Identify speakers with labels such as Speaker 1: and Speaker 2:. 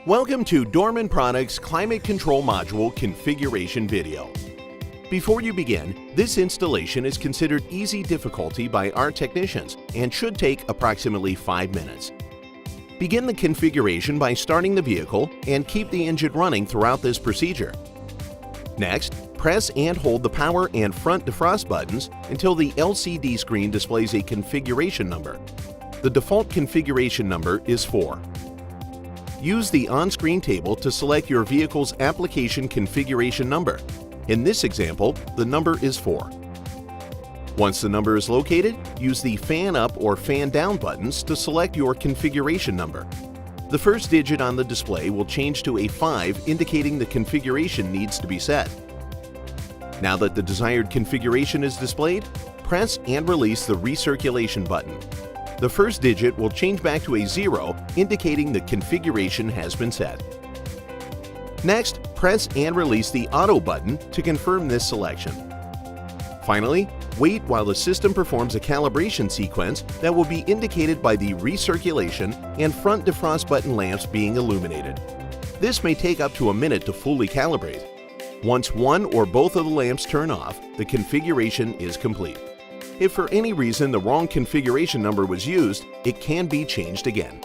Speaker 1: Welcome to Dorman Products Climate Control Module Configuration video. Before you begin, this installation is considered easy difficulty by our technicians and should take approximately 5 minutes. Begin the configuration by starting the vehicle and keep the engine running throughout this procedure. Next, press and hold the power and front defrost buttons until the LCD screen displays a configuration number. The default configuration number is 4. Use the on-screen table to select your vehicle's application configuration number. In this example, the number is 4. Once the number is located, use the fan up or fan down buttons to select your configuration number. The first digit on the display will change to a 5, indicating the configuration needs to be set. Now that the desired configuration is displayed, press and release the recirculation button. The first digit will change back to a 0, indicating the configuration has been set. Next, press and release the Auto button to confirm this selection. Finally, wait while the system performs a calibration sequence that will be indicated by the recirculation and front defrost button lamps being illuminated. This may take up to a minute to fully calibrate. Once one or both of the lamps turn off, the configuration is complete. If for any reason the wrong configuration number was used, it can be changed again.